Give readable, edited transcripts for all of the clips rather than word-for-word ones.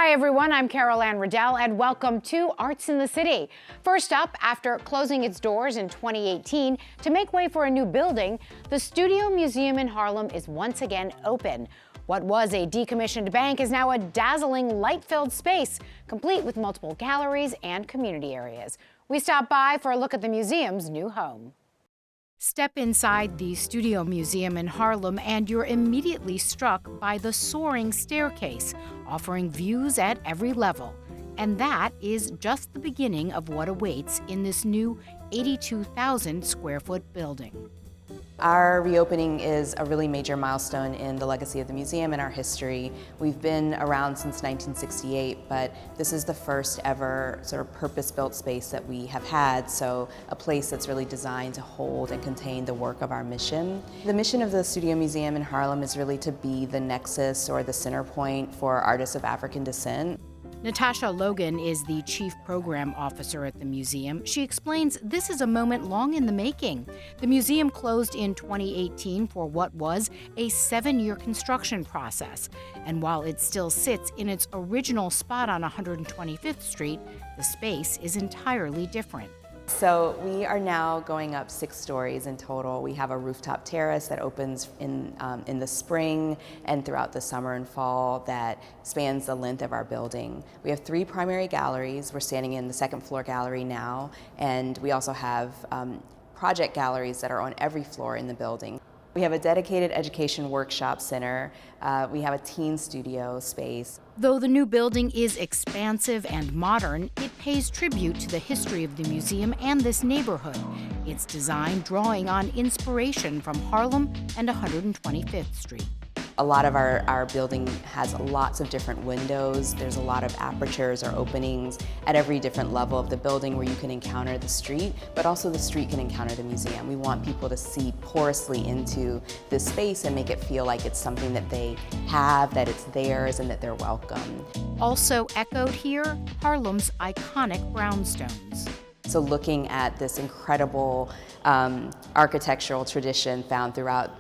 Hi everyone, I'm Anne Riddell and welcome to Arts in the City. First up, after closing its doors in 2018 to make way for a new building, the Studio Museum in Harlem is once again open. What was a decommissioned bank is now a dazzling light-filled space, complete with multiple galleries and community areas. We stopped by for a look at the museum's new home. Step inside the Studio Museum in Harlem and you're immediately struck by the soaring staircase, offering views at every level. And that is just the beginning of what awaits in this new 82,000 square foot building. Our reopening is a really major milestone in the legacy of the museum and our history. We've been around since 1968, but this is the first ever sort of purpose-built space that we have had, so a place that's really designed to hold and contain the work of our mission. The mission of the Studio Museum in Harlem is really to be the nexus or the center point for artists of African descent. Natasha Logan is the Chief Program Officer at the museum. She explains this is a moment long in the making. The museum closed in 2018 for what was a 7-year construction process. And while it still sits in its original spot on 125th Street, the space is entirely different. So we are now going up 6 stories in total. We have a rooftop terrace that opens in the spring and throughout the summer and fall that spans the length of our building. We have 3 primary galleries. We're standing in the 2nd floor gallery now, and we also have project galleries that are on every floor in the building. We have a dedicated education workshop center. We have a teen studio space. Though the new building is expansive and modern, it pays tribute to the history of the museum and this neighborhood. Its design drawing on inspiration from Harlem and 125th Street. A lot of our building has lots of different windows. There's a lot of apertures or openings at every different level of the building where you can encounter the street, but also the street can encounter the museum. We want people to see porously into this space and make it feel like it's something that they have, that it's theirs, and that they're welcome. Also echoed here, Harlem's iconic brownstones. So looking at this incredible architectural tradition found throughout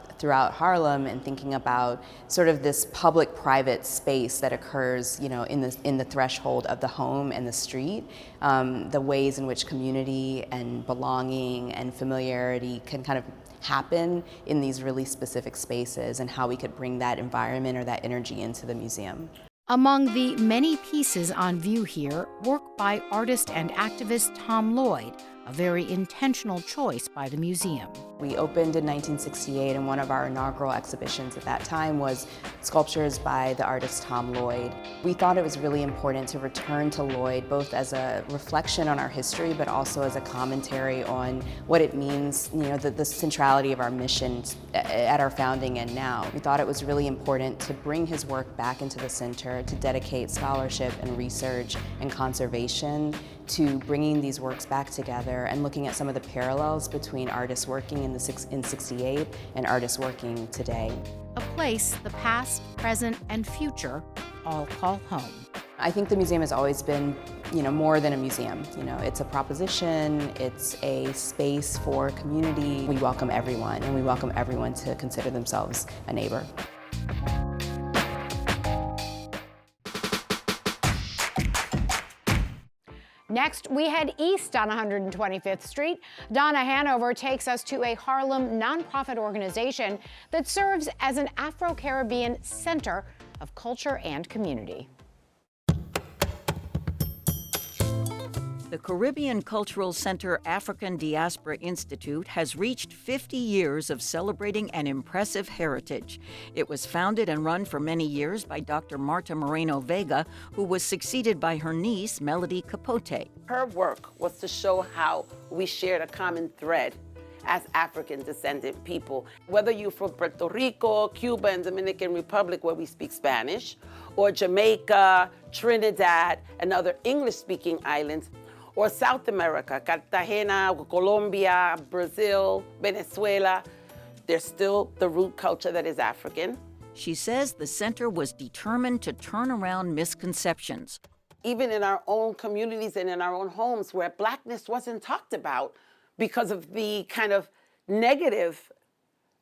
Harlem and thinking about sort of this public-private space that occurs, you know, in the threshold of the home and the street, the ways in which community and belonging and familiarity can kind of happen in these really specific spaces, and how we could bring that environment or that energy into the museum. Among the many pieces on view here, work by artist and activist Tom Lloyd, a very intentional choice by the museum. We opened in 1968, and one of our inaugural exhibitions at that time was sculptures by the artist Tom Lloyd. We thought it was really important to return to Lloyd, both as a reflection on our history, but also as a commentary on what it means, you know, the centrality of our mission at our founding and now. We thought it was really important to bring his work back into the center, to dedicate scholarship and research and conservation to bringing these works back together and looking at some of the parallels between artists working in 68 and artists working today. A place the past, present, and future all call home. I think the museum has always been, you know, more than a museum. You know, it's a proposition, it's a space for community. We welcome everyone, and we welcome everyone to consider themselves a neighbor. Next, we head east on 125th Street. Donna Hanover takes us to a Harlem nonprofit organization that serves as an Afro-Caribbean center of culture and community. The Caribbean Cultural Center African Diaspora Institute has reached 50 years of celebrating an impressive heritage. It was founded and run for many years by Dr. Marta Moreno Vega, who was succeeded by her niece, Melody Capote. Her work was to show how we shared a common thread as African descendant people. Whether you're from Puerto Rico, Cuba, and Dominican Republic, where we speak Spanish, or Jamaica, Trinidad, and other English-speaking islands, or South America, Cartagena, Colombia, Brazil, Venezuela, there's still the root culture that is African. She says the center was determined to turn around misconceptions. Even in our own communities and in our own homes where Blackness wasn't talked about because of the kind of negative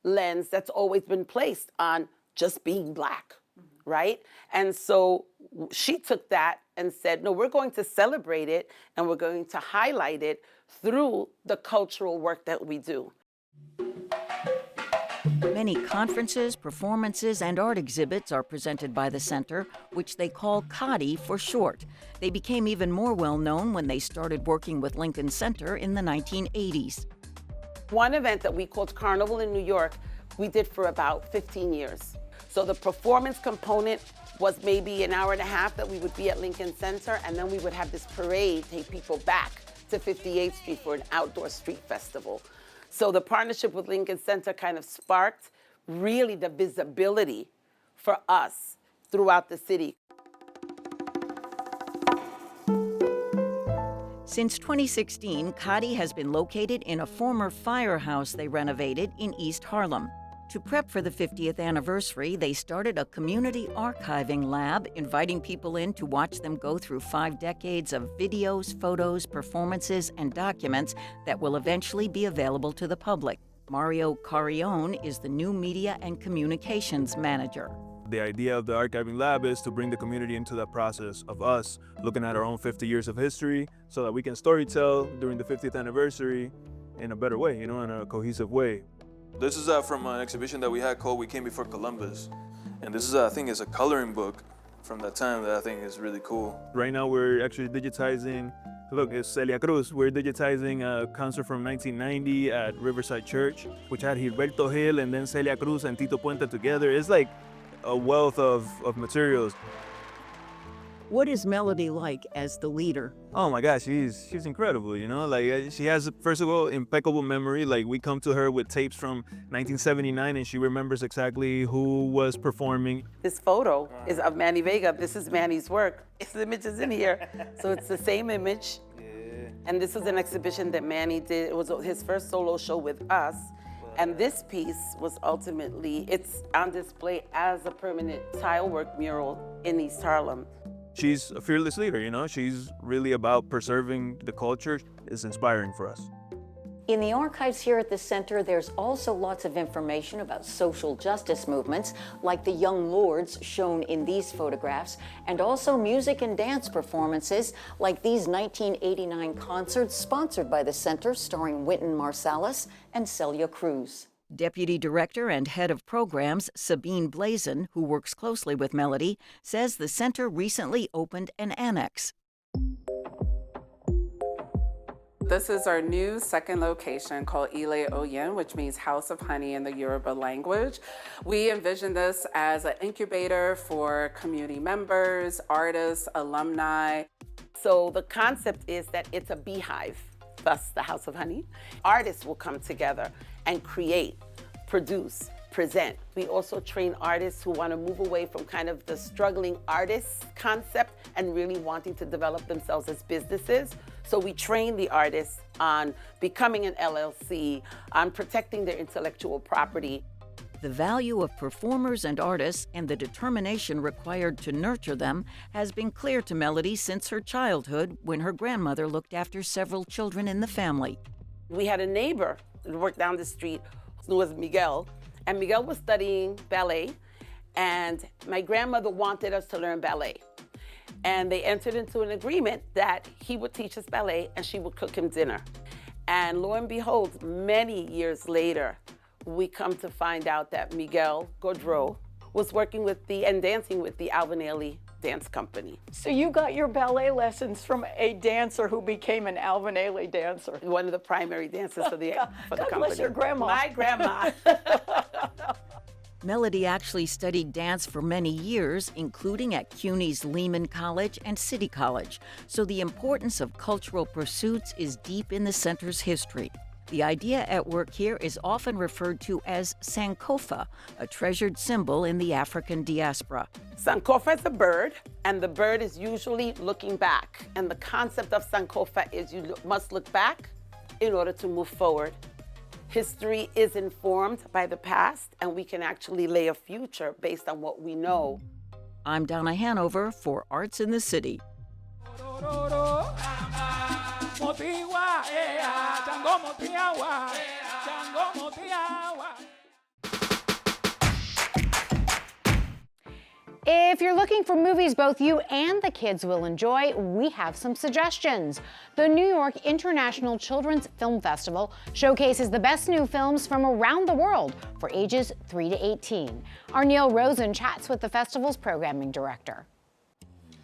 lens that's always been placed on just being Black, right? And so she took that and said, no, we're going to celebrate it and we're going to highlight it through the cultural work that we do. Many conferences, performances, and art exhibits are presented by the center, which they call CUNY for short. They became even more well-known when they started working with Lincoln Center in the 1980s. One event that we called Carnival in New York, we did for about 15 years. So the performance component was maybe an hour and a half that we would be at Lincoln Center, and then we would have this parade take people back to 58th Street for an outdoor street festival. So the partnership with Lincoln Center kind of sparked really the visibility for us throughout the city. Since 2016, CUNY has been located in a former firehouse they renovated in East Harlem. To prep for the 50th anniversary, they started a community archiving lab, inviting people in to watch them go through 5 decades of videos, photos, performances, and documents that will eventually be available to the public. Mario Carrion is the new media and communications manager. The idea of the archiving lab is to bring the community into the process of us looking at our own 50 years of history so that we can storytell during the 50th anniversary in a better way, in a cohesive way. This is from an exhibition that we had called We Came Before Columbus. And this is, I think, is a coloring book from that time that I think is really cool. Right now we're actually digitizing, look, it's Celia Cruz. We're digitizing a concert from 1990 at Riverside Church, which had Gilberto Gil and then Celia Cruz and Tito Puente together. It's like a wealth of materials. What is Melody like as the leader? Oh my gosh, she's incredible, Like she has, first of all, impeccable memory. Like we come to her with tapes from 1979 and she remembers exactly who was performing. This photo is of Manny Vega. This is Manny's work. His image is in here. So it's the same image. Yeah. And this was an exhibition that Manny did. It was his first solo show with us. And this piece was ultimately, it's on display as a permanent tile work mural in East Harlem. She's a fearless leader, She's really about preserving the culture. It's inspiring for us. In the archives here at the center, there's also lots of information about social justice movements, like the Young Lords shown in these photographs, and also music and dance performances, like these 1989 concerts sponsored by the center, starring Wynton Marsalis and Celia Cruz. Deputy Director and Head of Programs Sabine Blazin, who works closely with Melody, says the center recently opened an annex. This is our new second location called Ile Oyen, which means House of Honey in the Yoruba language. We envision this as an incubator for community members, artists, alumni. So the concept is that it's a beehive, thus the House of Honey. Artists will come together and create, produce, present. We also train artists who want to move away from kind of the struggling artist concept and really wanting to develop themselves as businesses. So we train the artists on becoming an LLC, on protecting their intellectual property. The value of performers and artists and the determination required to nurture them has been clear to Melody since her childhood, when her grandmother looked after several children in the family. We had a neighbor that worked down the street who was Miguel, and Miguel was studying ballet, and my grandmother wanted us to learn ballet. And they entered into an agreement that he would teach us ballet and she would cook him dinner. And lo and behold, many years later, we come to find out that Miguel Gaudreau was working with and dancing with the Alvin Ailey Dance Company. So you got your ballet lessons from a dancer who became an Alvin Ailey dancer. One of the primary dancers for the company. God bless your grandma. My grandma. Melody actually studied dance for many years, including at CUNY's Lehman College and City College, so the importance of cultural pursuits is deep in the center's history. The idea at work here is often referred to as Sankofa, a treasured symbol in the African diaspora. Sankofa is a bird, and the bird is usually looking back. And the concept of Sankofa is you must look back in order to move forward. History is informed by the past, and we can actually lay a future based on what we know. I'm Donna Hanover for Arts in the City. If you're looking for movies both you and the kids will enjoy, we have some suggestions. The New York International Children's Film Festival showcases the best new films from around the world for ages 3 to 18. Our Neil Rosen chats with the festival's programming director.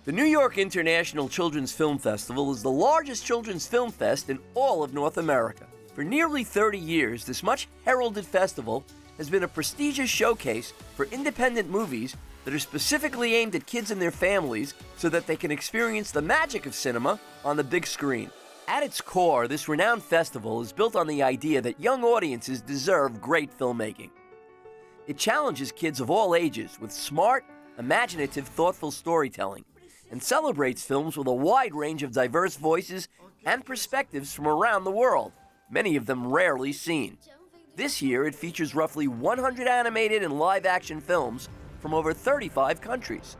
The New York International Children's Film Festival is the largest children's film fest in all of North America. For nearly 30 years, this much heralded festival has been a prestigious showcase for independent movies that are specifically aimed at kids and their families so that they can experience the magic of cinema on the big screen. At its core, this renowned festival is built on the idea that young audiences deserve great filmmaking. It challenges kids of all ages with smart, imaginative, thoughtful storytelling and celebrates films with a wide range of diverse voices and perspectives from around the world, many of them rarely seen. This year, it features roughly 100 animated and live-action films from over 35 countries.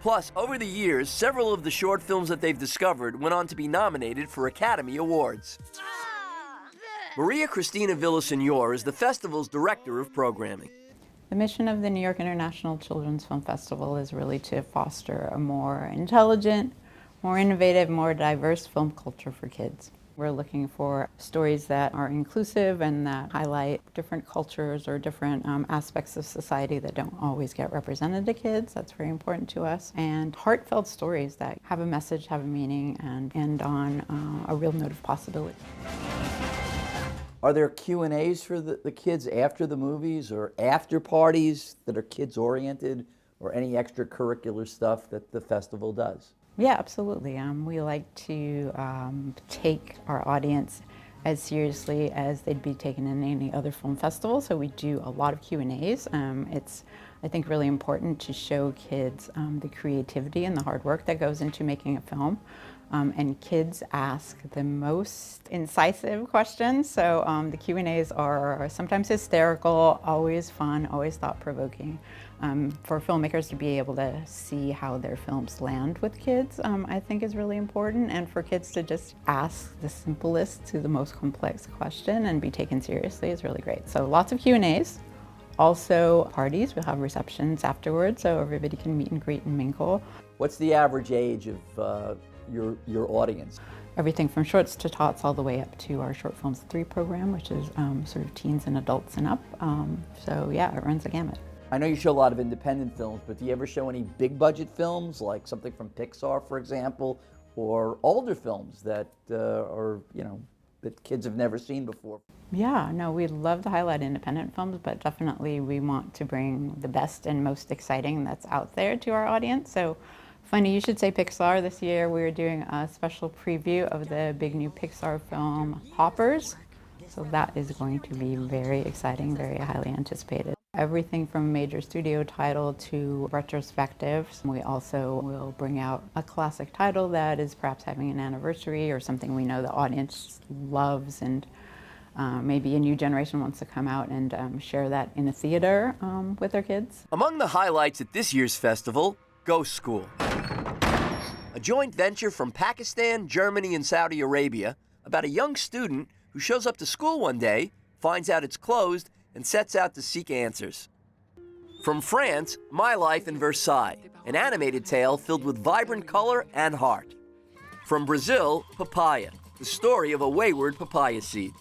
Plus, over the years, several of the short films that they've discovered went on to be nominated for Academy Awards. Maria Cristina Villasenor is the festival's director of programming. The mission of the New York International Children's Film Festival is really to foster a more intelligent, more innovative, more diverse film culture for kids. We're looking for stories that are inclusive and that highlight different cultures or different aspects of society that don't always get represented to kids. That's very important to us. And heartfelt stories that have a message, have a meaning, and end on a real note of possibility. Are there Q&As for the kids after the movies or after parties that are kids-oriented, or any extracurricular stuff that the festival does? Yeah, absolutely. We like to take our audience as seriously as they'd be taken in any other film festival, so we do a lot of Q&As. It's, I think, really important to show kids the creativity and the hard work that goes into making a film. And kids ask the most incisive questions, so the Q&As are sometimes hysterical, always fun, always thought-provoking. For filmmakers to be able to see how their films land with kids, I think is really important, and for kids to just ask the simplest to the most complex question and be taken seriously is really great. So lots of Q&As. Also parties, we'll have receptions afterwards, so everybody can meet and greet and mingle. What's the average age of your audience? Everything from shorts to tots all the way up to our Short Films 3 program, which is sort of teens and adults and up. So yeah, it runs the gamut. I know you show a lot of independent films, but do you ever show any big budget films, like something from Pixar, for example, or older films that are, that kids have never seen before? Yeah, no, we love to highlight independent films, but definitely we want to bring the best and most exciting that's out there to our audience. So funny you should say Pixar. This year we are doing a special preview of the big new Pixar film, Hoppers. So that is going to be very exciting, very highly anticipated. Everything from major studio title to retrospectives. We also will bring out a classic title that is perhaps having an anniversary or something we know the audience loves, and maybe a new generation wants to come out and share that in a theater with their kids. Among the highlights at this year's festival, Ghost School, a joint venture from Pakistan, Germany, and Saudi Arabia about a young student who shows up to school one day, finds out it's closed, and sets out to seek answers. From France, My Life in Versailles, an animated tale filled with vibrant color and heart. From Brazil, Papaya, the story of a wayward papaya seed.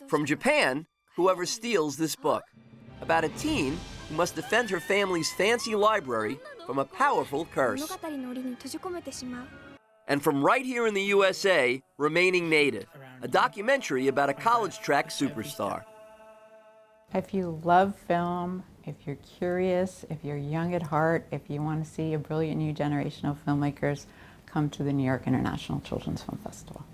From Japan, Whoever Steals This Book, about a teen who must defend her family's fancy library from a powerful curse. And from right here in the USA, Remaining Native, a documentary about a college track superstar. If you love film, if you're curious, if you're young at heart, if you want to see a brilliant new generation of filmmakers, come to the New York International Children's Film Festival.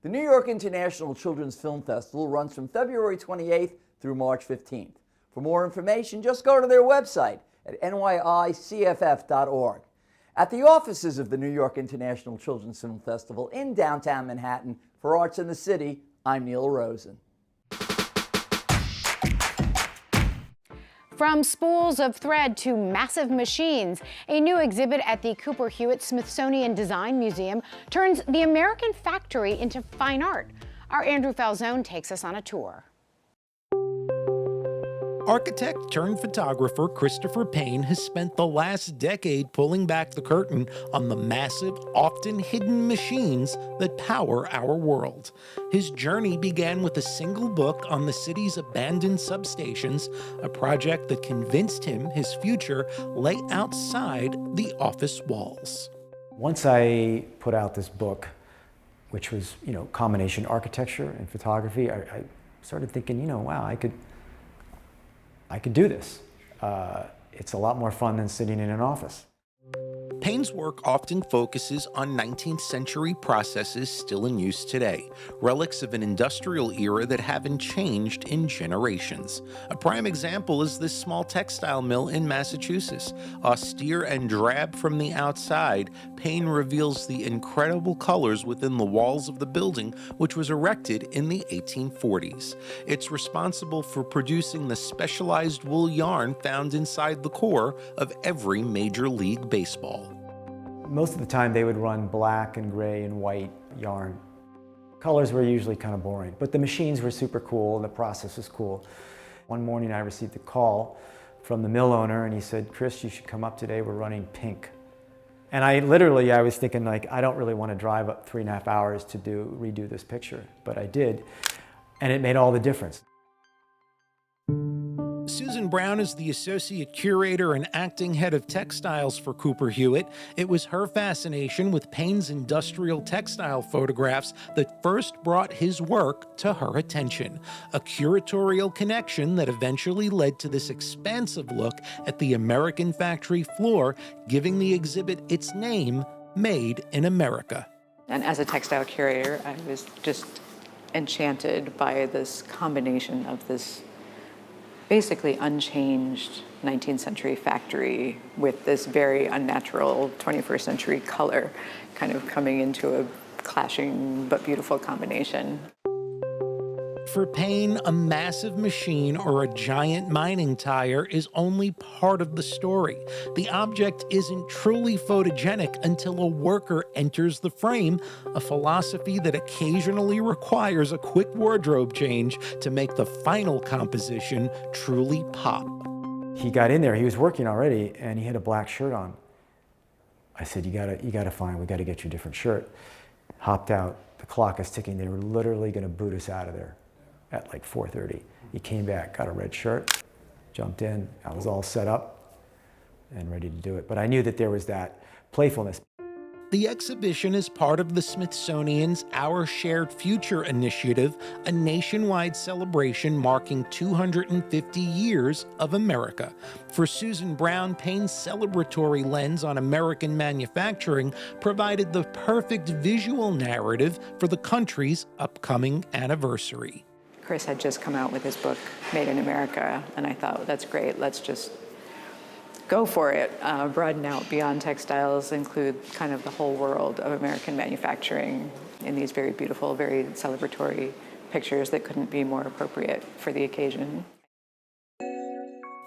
The New York International Children's Film Festival runs from February 28th through March 15th. For more information, just go to their website at nyicff.org. At the offices of the New York International Children's Film Festival in downtown Manhattan, for Arts in the City, I'm Neil Rosen. From spools of thread to massive machines, a new exhibit at the Cooper Hewitt Smithsonian Design Museum turns the American factory into fine art. Our Andrew Falzone takes us on a tour. Architect turned photographer Christopher Payne has spent the last decade pulling back the curtain on the massive, often hidden machines that power our world. His journey began with a single book on the city's abandoned substations, a project that convinced him his future lay outside the office walls. Once I put out this book, which was, combination architecture and photography, I started thinking, wow, I could do this. It's a lot more fun than sitting in an office. Payne's work often focuses on 19th century processes still in use today, relics of an industrial era that haven't changed in generations. A prime example is this small textile mill in Massachusetts. Austere and drab from the outside, Payne reveals the incredible colors within the walls of the building, which was erected in the 1840s. It's responsible for producing the specialized wool yarn found inside the core of every Major League Baseball. Most of the time they would run black and gray and white yarn. Colors were usually kind of boring, but the machines were super cool and the process was cool. One morning I received a call from the mill owner and he said, "Chris, you should come up today, we're running pink." And I was thinking I don't really want to drive up 3.5 hours to redo this picture, but I did, and it made all the difference. Susan Brown is the associate curator and acting head of textiles for Cooper Hewitt. It was her fascination with Payne's industrial textile photographs that first brought his work to her attention, a curatorial connection that eventually led to this expansive look at the American factory floor, giving the exhibit its name, Made in America. And as a textile curator, I was just enchanted by this combination of this basically unchanged 19th century factory with this very unnatural 21st century color kind of coming into a clashing but beautiful combination. For Payne, a massive machine or a giant mining tire is only part of the story. The object isn't truly photogenic until a worker enters the frame, a philosophy that occasionally requires a quick wardrobe change to make the final composition truly pop. He got in there, he was working already, and he had a black shirt on. I said, we gotta get you a different shirt. Hopped out, the clock is ticking, they were literally gonna boot us out of there at 4:30. He came back, got a red shirt, jumped in, I was all set up and ready to do it. But I knew that there was that playfulness. The exhibition is part of the Smithsonian's Our Shared Future initiative, a nationwide celebration marking 250 years of America. For Susan Brown, Payne's celebratory lens on American manufacturing provided the perfect visual narrative for the country's upcoming anniversary. Chris had just come out with his book, Made in America, and I thought, that's great, let's just go for it. Broaden out beyond textiles, include kind of the whole world of American manufacturing in these very beautiful, very celebratory pictures that couldn't be more appropriate for the occasion.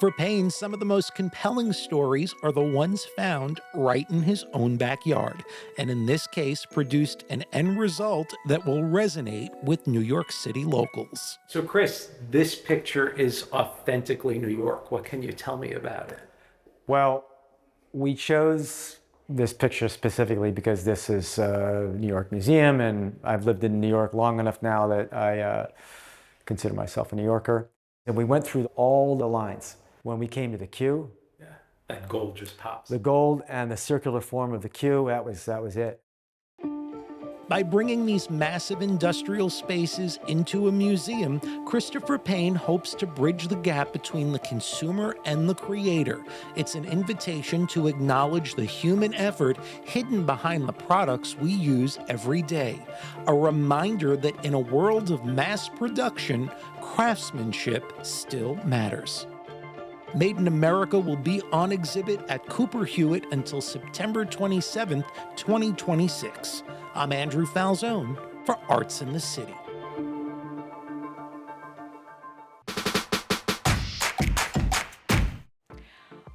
For Payne, some of the most compelling stories are the ones found right in his own backyard, and in this case produced an end result that will resonate with New York City locals. So Chris, this picture is authentically New York. What can you tell me about it? Well, we chose this picture specifically because this is a New York museum, and I've lived in New York long enough now that I consider myself a New Yorker. And we went through all the lines. When we came to the Q, yeah, that gold just pops. The gold and the circular form of the Q, that was it. By bringing these massive industrial spaces into a museum, Christopher Payne hopes to bridge the gap between the consumer and the creator. It's an invitation to acknowledge the human effort hidden behind the products we use every day. A reminder that in a world of mass production, craftsmanship still matters. Made in America will be on exhibit at Cooper Hewitt until September 27th, 2026. I'm Andrew Falzone for Arts in the City.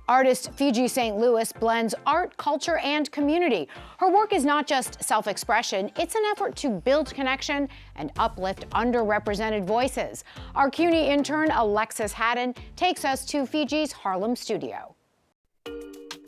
Artist Fitgi Saint-Louis blends art, culture, and community. Her work is not just self-expression, it's an effort to build connection and uplift underrepresented voices. Our CUNY intern, Alexis Haddon, takes us to Fitgi's Harlem studio.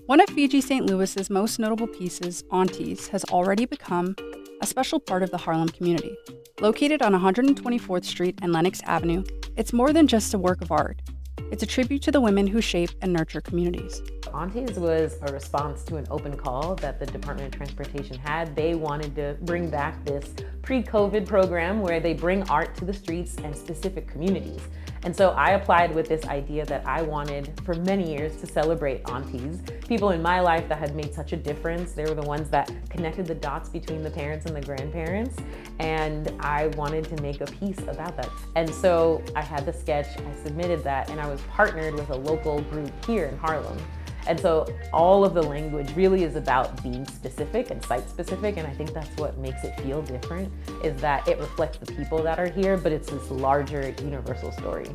One of Fitgi Saint-Louis's most notable pieces, Aunties, has already become a special part of the Harlem community. Located on 124th Street and Lenox Avenue, it's more than just a work of art. It's a tribute to the women who shape and nurture communities. Aunties was a response to an open call that the Department of Transportation had. They wanted to bring back this pre-COVID program where they bring art to the streets and specific communities. And so I applied with this idea that I wanted for many years to celebrate aunties, people in my life that had made such a difference. They were the ones that connected the dots between the parents and the grandparents. And I wanted to make a piece about that. And so I had the sketch, I submitted that, and I was partnered with a local group here in Harlem. And so all of the language really is about being specific and site-specific, and I think that's what makes it feel different, is that it reflects the people that are here, but it's this larger universal story.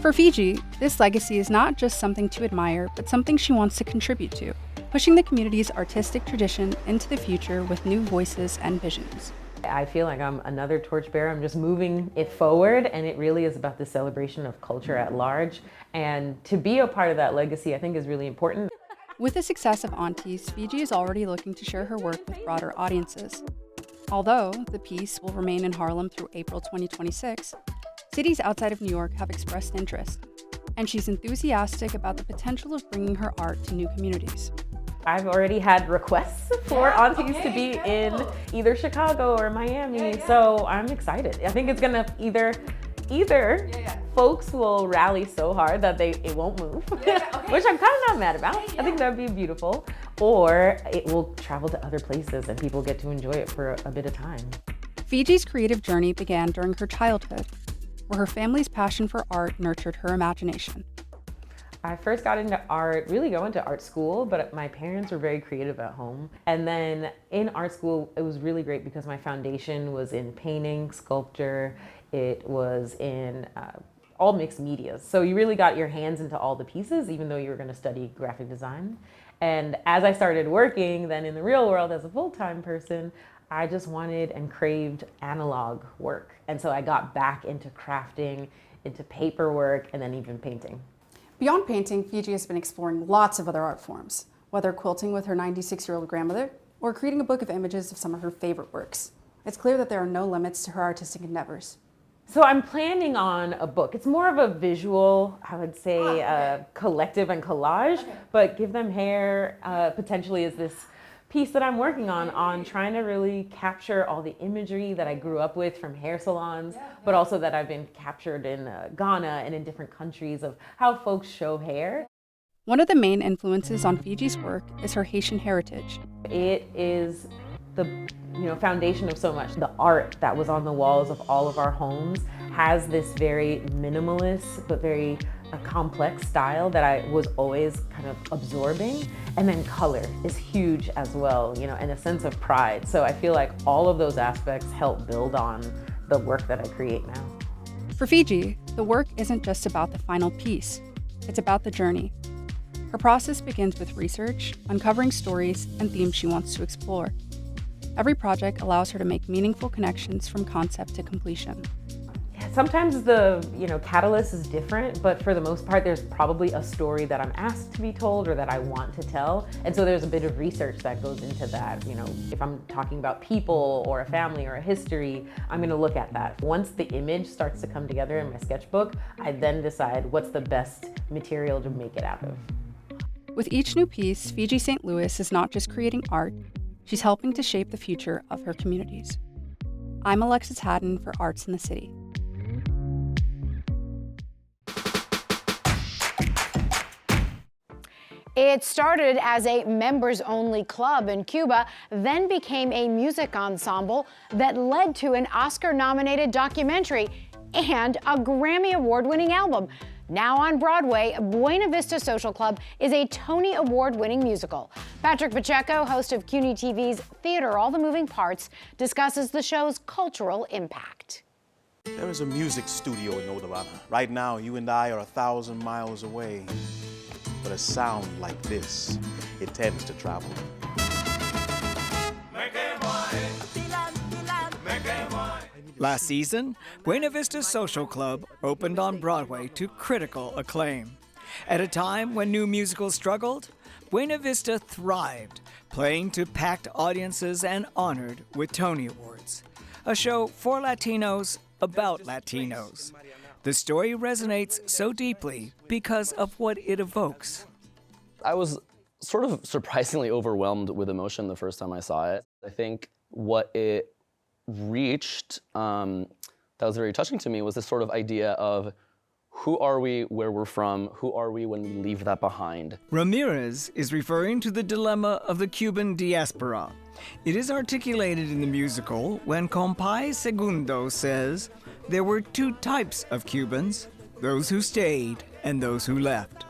For Fitgi, this legacy is not just something to admire, but something she wants to contribute to, pushing the community's artistic tradition into the future with new voices and visions. I feel like I'm another torchbearer. I'm just moving it forward, and it really is about the celebration of culture at large. And to be a part of that legacy, I think, is really important. With the success of Aunties, Fitgi is already looking to share her work with broader audiences. Although the piece will remain in Harlem through April 2026, cities outside of New York have expressed interest, and she's enthusiastic about the potential of bringing her art to new communities. I've already had requests for aunties to be in either Chicago or Miami, so I'm excited. I think it's gonna either folks will rally so hard that it won't move, which I'm kind of not mad about. I think that'd be beautiful, or it will travel to other places and people get to enjoy it for a bit of time. Fitgi's creative journey began during her childhood, where her family's passion for art nurtured her imagination. I first got into art, really going to art school, but my parents were very creative at home. And then in art school, it was really great because my foundation was in painting, sculpture, it was in all mixed media. So you really got your hands into all the pieces, even though you were going to study graphic design. And as I started working then in the real world as a full-time person, I just wanted and craved analog work. And so I got back into crafting, into paperwork, and then even painting. Beyond painting, Fitgi has been exploring lots of other art forms, whether quilting with her 96-year-old grandmother or creating a book of images of some of her favorite works. It's clear that there are no limits to her artistic endeavors. So I'm planning on a book. It's more of a visual, I would say, collective and collage, but Give Them Hair potentially is this piece that I'm working on trying to really capture all the imagery that I grew up with from hair salons, but also that I've been captured in Ghana and in different countries of how folks show hair. One of the main influences on Fitgi's work is her Haitian heritage. It is the foundation of so much. The art that was on the walls of all of our homes has this very minimalist but very complex style that I was always kind of absorbing. And then color is huge as well, and a sense of pride. So I feel like all of those aspects help build on the work that I create now. For Fitgi, the work isn't just about the final piece, it's about the journey. Her process begins with research, uncovering stories and themes she wants to explore. Every project allows her to make meaningful connections from concept to completion. Sometimes the catalyst is different, but for the most part, there's probably a story that I'm asked to be told or that I want to tell. And so there's a bit of research that goes into that. If I'm talking about people or a family or a history, I'm gonna look at that. Once the image starts to come together in my sketchbook, I then decide what's the best material to make it out of. With each new piece, Fitgi Saint-Louis is not just creating art, she's helping to shape the future of her communities. I'm Alexis Haddon for Arts in the City. It started as a members-only club in Cuba, then became a music ensemble that led to an Oscar-nominated documentary and a Grammy Award-winning album. Now on Broadway, Buena Vista Social Club is a Tony Award-winning musical. Patrick Pacheco, host of CUNY TV's Theater All the Moving Parts, discusses the show's cultural impact. There is a music studio in Ottawa. Right now, you and I are 1,000 miles away. but a sound like this, it tends to travel. Last season, Buena Vista Social Club opened on Broadway to critical acclaim. At a time when new musicals struggled, Buena Vista thrived, playing to packed audiences and honored with Tony Awards. A show for Latinos about Latinos. The story resonates so deeply because of what it evokes. I was sort of surprisingly overwhelmed with emotion the first time I saw it. I think what it reached that was very touching to me was this sort of idea of who are we where we're from, who are we when we leave that behind. Ramirez is referring to the dilemma of the Cuban diaspora. It is articulated in the musical when Compay Segundo says there were two types of Cubans, those who stayed and those who left.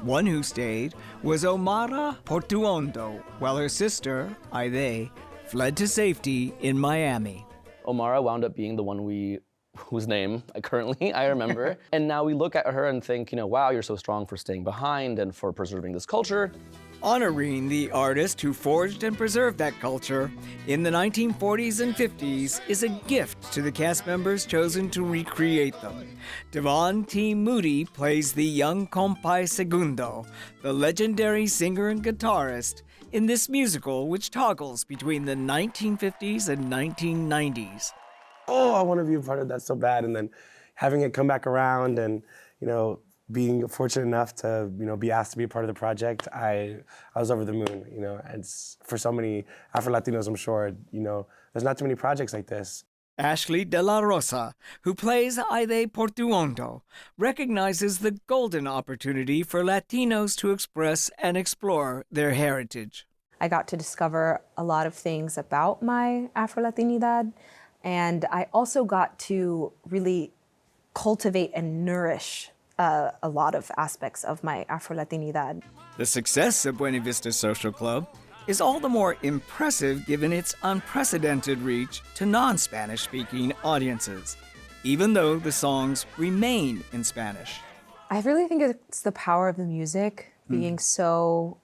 One who stayed was Omara Portuondo, while her sister, Aide, fled to safety in Miami. Omara wound up being the one whose name I remember. And now we look at her and think, wow, you're so strong for staying behind and for preserving this culture. Honoring the artist who forged and preserved that culture in the 1940s and 50s is a gift to the cast members chosen to recreate them. Devon T. Moody plays the young Compay Segundo, the legendary singer and guitarist, in this musical which toggles between the 1950s and 1990s. Oh, I want to be a part of that so bad, and then having it come back around and, being fortunate enough to, be asked to be a part of the project, I was over the moon, It's for so many Afro-Latinos, I'm sure, there's not too many projects like this. Ashley De La Rosa, who plays Aide Portuondo, recognizes the golden opportunity for Latinos to express and explore their heritage. I got to discover a lot of things about my Afro-Latinidad, and I also got to really cultivate and nourish a lot of aspects of my Afro-Latinidad. The success of Buena Vista Social Club is all the more impressive given its unprecedented reach to non-Spanish-speaking audiences, even though the songs remain in Spanish. I really think it's the power of the music being so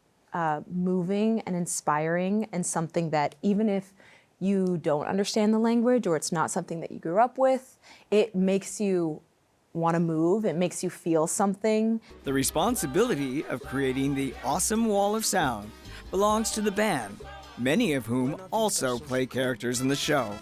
moving and inspiring, and something that even if you don't understand the language or it's not something that you grew up with, it makes you want to move, it makes you feel something. The responsibility of creating the awesome wall of sound belongs to the band, many of whom also play characters in the show.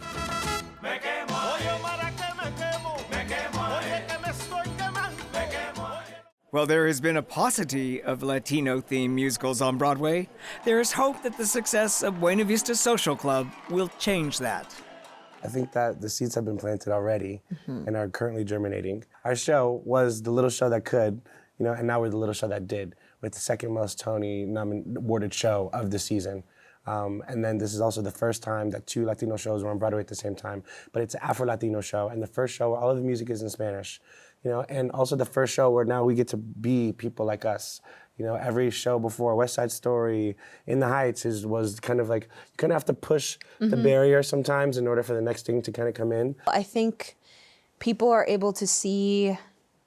While there has been a paucity of Latino-themed musicals on Broadway, there is hope that the success of Buena Vista Social Club will change that. I think that the seeds have been planted already and are currently germinating. Our show was the little show that could, and now we're the little show that did, with the second most Tony awarded show of the season. And then this is also the first time that two Latino shows were on Broadway at the same time, but it's an Afro-Latino show, and the first show where all of the music is in Spanish, and also the first show where now we get to be people like us. Every show before, West Side Story, In the Heights was kind of like, you kind of have to push the barrier sometimes in order for the next thing to kind of come in. I think people are able to see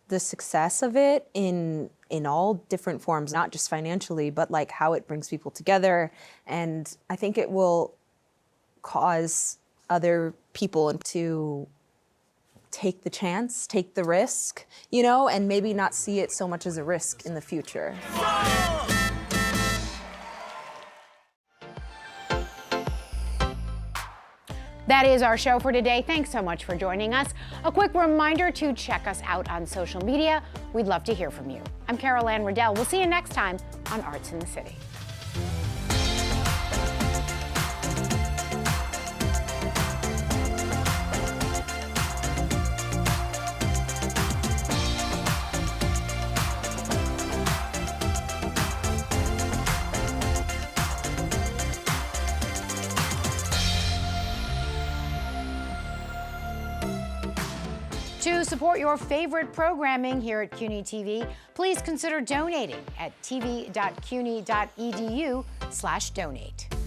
the success of it in all different forms, not just financially, but like how it brings people together. And I think it will cause other people to take the chance, take the risk, and maybe not see it so much as a risk in the future. That is our show for today. Thanks so much for joining us. A quick reminder to check us out on social media. We'd love to hear from you. I'm Anne Riddell. We'll see you next time on Arts in the City. To support your favorite programming here at CUNY TV, please consider donating at tv.cuny.edu/donate.